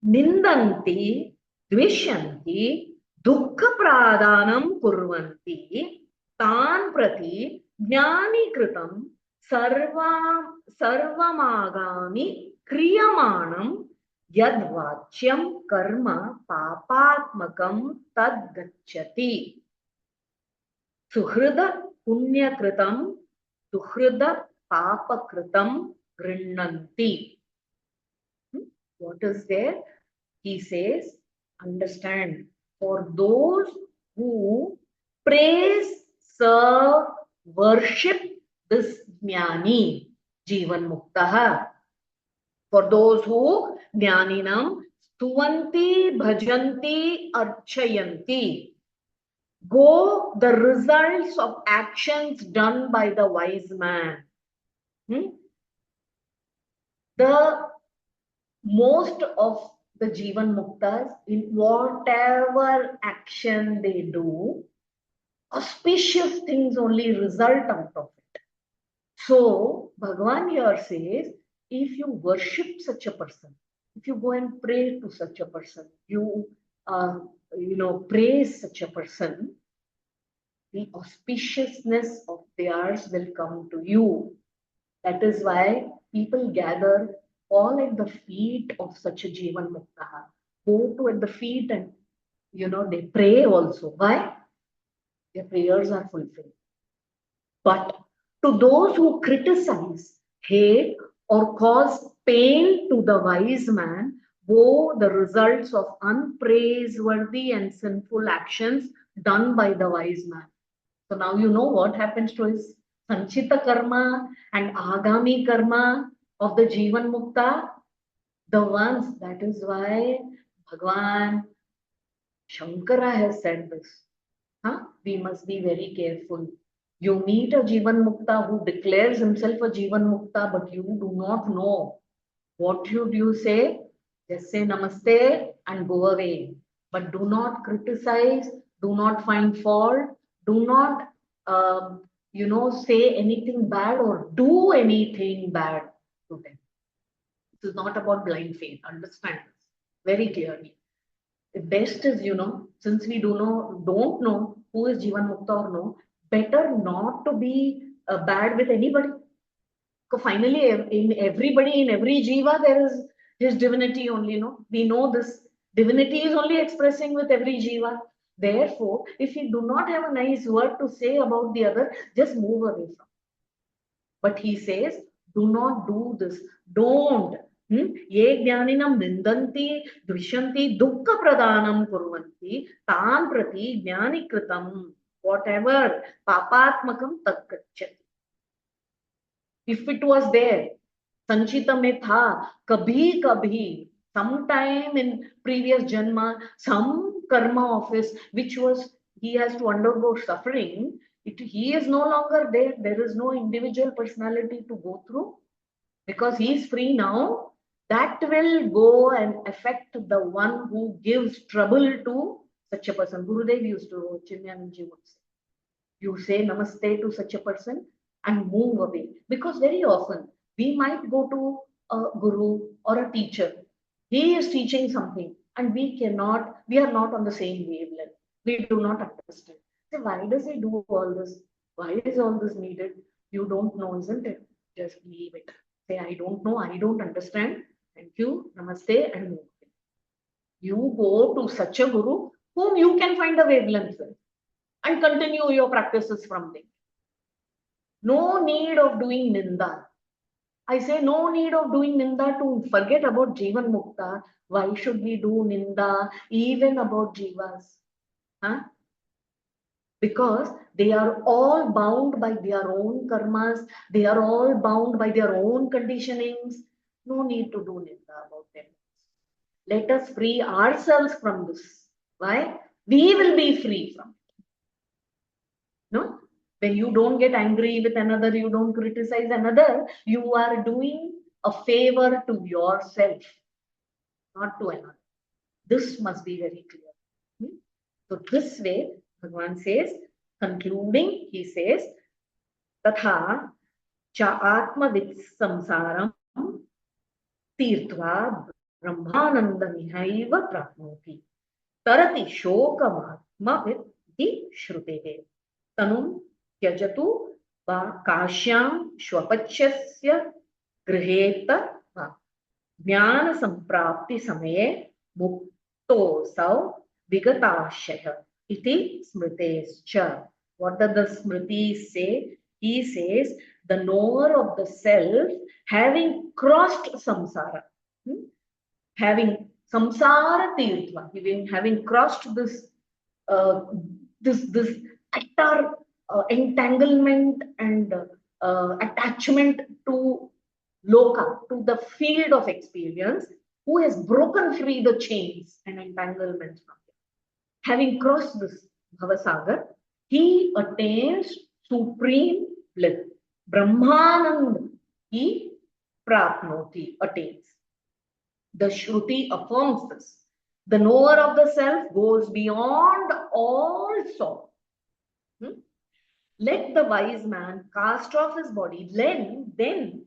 nindanti dvishyanti dukkha pradhanam kurvanti tan prati jnani kritam sarvamagami kriyamanam yadvachyam karma papatmakam tad gacchati. Suhrida punyakritam suhrida papakritam grinnanti. What is there? He says, understand, for those who praise, serve, worship this jnani, Jivan Muktaha. For those who jnaninam Tuvanti, bhajanti, archayanti. Go the results of actions done by the wise man. The most of the Jivan Muktas, in whatever action they do, auspicious things only result out of it. So, Bhagavan here says, if you worship such a person, if you go and pray to such a person, you praise such a person, the auspiciousness of theirs will come to you. That is why people gather all at the feet of such a Jivan Mukta. Go to at the feet and, they pray also. Why? Their prayers are fulfilled. But to those who criticize, hate, or cause pain to the wise man, woe the results of unpraiseworthy and sinful actions done by the wise man. So now you know what happens to his Sanchita karma and Agami karma of the Jivan Mukta. The ones, that is why Bhagwan Shankara has said this. We must be very careful. You meet a Jivan Mukta who declares himself a Jivan Mukta, but you do not know. What should you say? Just say namaste and go away. But do not criticize, do not find fault, do not, say anything bad or do anything bad to them. This is not about blind faith. Understand this very clearly. The best is, since we don't know who is Jivan Mukta or no, better not to be bad with anybody. So finally, in everybody, in every Jiva, there is his divinity only, We know this divinity is only expressing with every Jiva. Therefore, if you do not have a nice word to say about the other, just move away from. But he says, do not do this. Don't. Ye jnaninam nindanti, dvishanti, dukkha pradhanam kurvanti, tan prati jnani kritam, whatever, papatmakam tatkachyati. If it was there, Sanchita mein tha, kabhi, sometime in previous janma, some karma of his, which was, he has to undergo suffering, he is no longer there. There is no individual personality to go through because he is free now. That will go and affect the one who gives trouble to such a person. Gurudev used to, Chinmayananji would say, you say namaste to such a person and move away. Because very often we might go to a guru or a teacher. He is teaching something and we are not on the same wavelength. We do not understand. So why does he do all this? Why is all this needed? You don't know, isn't it? Just leave it. Say, I don't know, I don't understand. Thank you, namaste, and move. You go to such a guru whom you can find a wavelength with and continue your practices from there. No need of doing ninda. I say no need of doing ninda to forget about Jivan Mukta. Why should we do ninda even about Jivas? Because they are all bound by their own karmas. They are all bound by their own conditionings. No need to do ninda about them. Let us free ourselves from this. Why? We will be free from it. No? When you don't get angry with another, you don't criticize another, you are doing a favor to yourself, not to another. This must be very clear. So this way, Bhagavan says, concluding, he says, Tatha cha ātman samsaram tīrtva brahmananda mihaiva prapnoti tarati shokamatma vidhi shrutehe tanum त्यजतु काश्यां श्वपच्यस्य गृहेत ज्ञान संप्राप्ति समये मुक्तोऽसौ विगताशयः इति स्मृतेश्च. What does the Smritis say? He says, the knower of the self, having crossed samsara, having samsara tirtva, having crossed this utter entanglement and attachment to loka, to the field of experience, who has broken free the chains and entanglements from him. Having crossed this Bhavasagar, he attains supreme bliss. Brahmanand he prapnoti, attains. The Shruti affirms this. The knower of the self goes beyond all sorrow. Let the wise man cast off his body. Then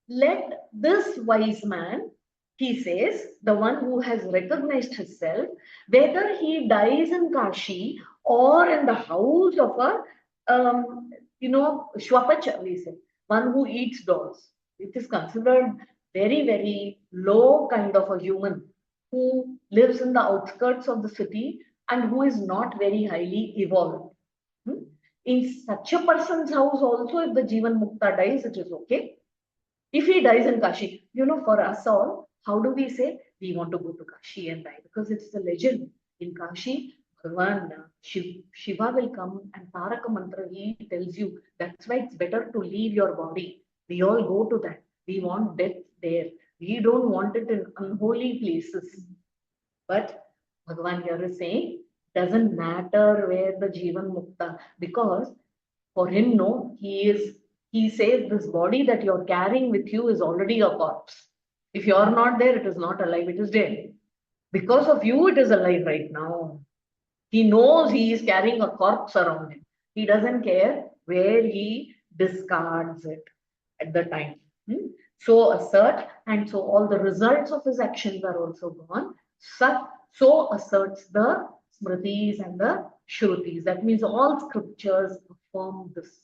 let this wise man, he says, the one who has recognized his self, whether he dies in Kashi or in the house of a, Shwapacha, we say, one who eats dolls. It is considered very, very low kind of a human who lives in the outskirts of the city and who is not very highly evolved. In such a person's house also, if the Jivan Mukta dies, it is okay. If he dies in Kashi, for us all, how do we say we want to go to Kashi and die? Because it's a legend. In Kashi, Bhagavan Shiva will come and Taraka Mantra, he tells you that's why it's better to leave your body. We all go to that. We want death there. We don't want it in unholy places. But Bhagavan here is saying, doesn't matter where the Jivan Mukta, because for him, no, he says this body that you're carrying with you is already a corpse. If you're not there, it is not alive, it is dead. Because of you, it is alive right now. He knows he is carrying a corpse around him. He doesn't care where he discards it at the time. So assert, and so all the results of his actions are also gone. So asserts the Smritis and the Shrutis. That means all scriptures affirm this.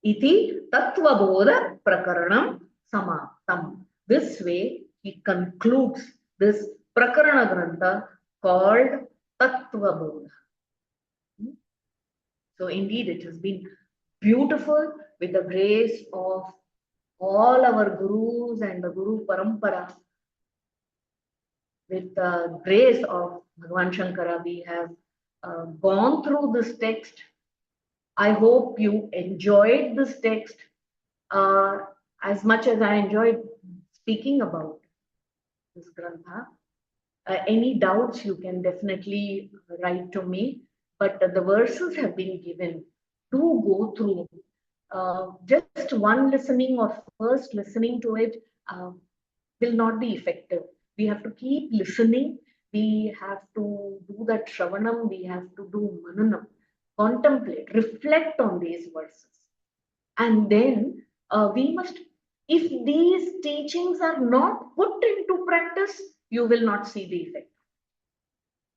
Iti Tattvabodha Prakaranam Samaptam. This way he concludes this Prakarana Grantha called Tattvabodha. So indeed it has been beautiful with the grace of all our gurus and the Guru Parampara. With the grace of Bhagavan Shankara, we have gone through this text. I hope you enjoyed this text as much as I enjoyed speaking about this Grantha. Any doubts, you can definitely write to me, but the verses have been given. Do go through. Just one listening or first listening to it will not be effective. We have to keep listening. We have to do that Shravanam. We have to do Mananam. Contemplate, reflect on these verses. And then we must, if these teachings are not put into practice, you will not see the effect.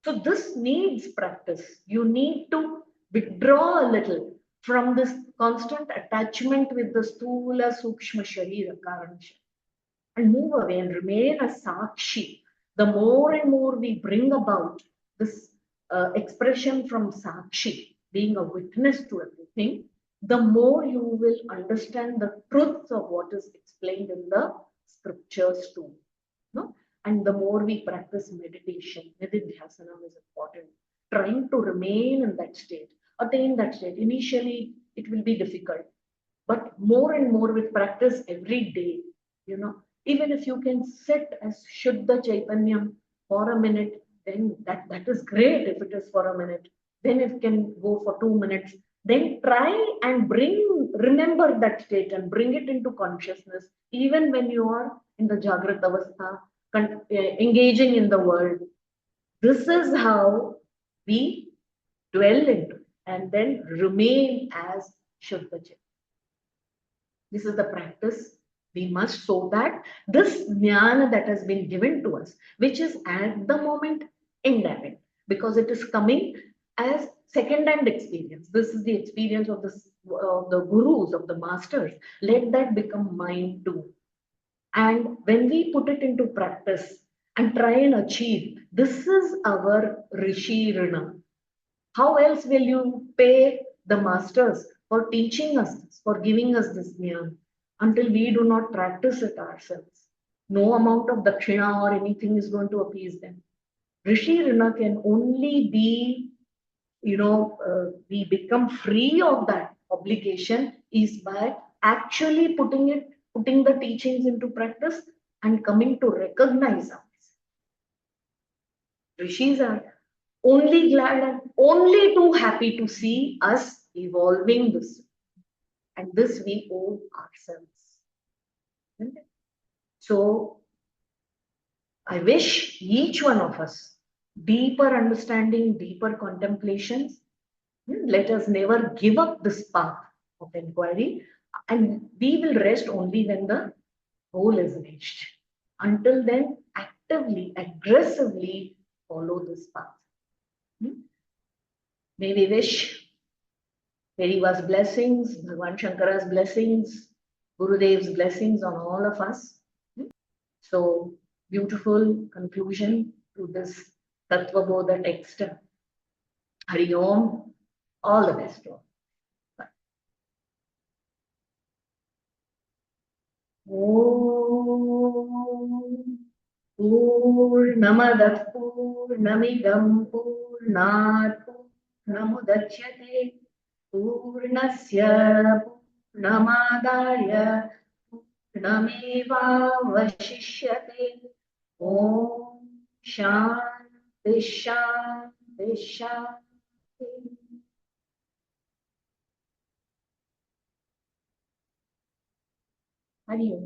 So this needs practice. You need to withdraw a little from this constant attachment with the Sthula Sukshma Sharira Karanasha and move away and remain a Sakshi. The more and more we bring about this expression from Sakshi, being a witness to everything, the more you will understand the truths of what is explained in the scriptures too. No? And the more we practice meditation, Nididhyasanam is important. Trying to remain in that state, attain that state. Initially, it will be difficult, but more and more with practice every day, even if you can sit as Shuddha Chaitanyam for a minute, then that is great if it is for a minute. Then it can go for 2 minutes. Then try and remember that state and bring it into consciousness, even when you are in the Jagrat Avastha, engaging in the world. This is how we dwell into it and then remain as Shuddha Chaitanya. This is the practice we must, so that this jnana that has been given to us, which is at the moment indirect, because it is coming as second-hand experience. This is the experience of the gurus, of the masters. Let that become mine too. And when we put it into practice and try and achieve, this is our Rishi Rina. How else will you pay the masters for teaching us this, for giving us this jnana, until we do not practice it ourselves? No amount of dakshina or anything is going to appease them. Rishi Rina can only be, we become free of that obligation is by actually putting the teachings into practice and coming to recognize ourselves. Rishis are only glad and only too happy to see us evolving this. And this we owe ourselves. So I wish each one of us deeper understanding, deeper contemplations. Let us never give up this path of inquiry, and we will rest only when the goal is reached. Until then, actively, aggressively follow this path. May we wish Periva's blessings, Bhagavan Shankara's blessings, Gurudev's blessings on all of us. So, beautiful conclusion to this Tattvabodha text. Hari Om, all the best. Om Purnamadah Purnamidam Purnat Purnamudachyate Purnasya Purnamadaya Purnamevavashishyate. Om Shanti Shanti Shanti. Hari Om.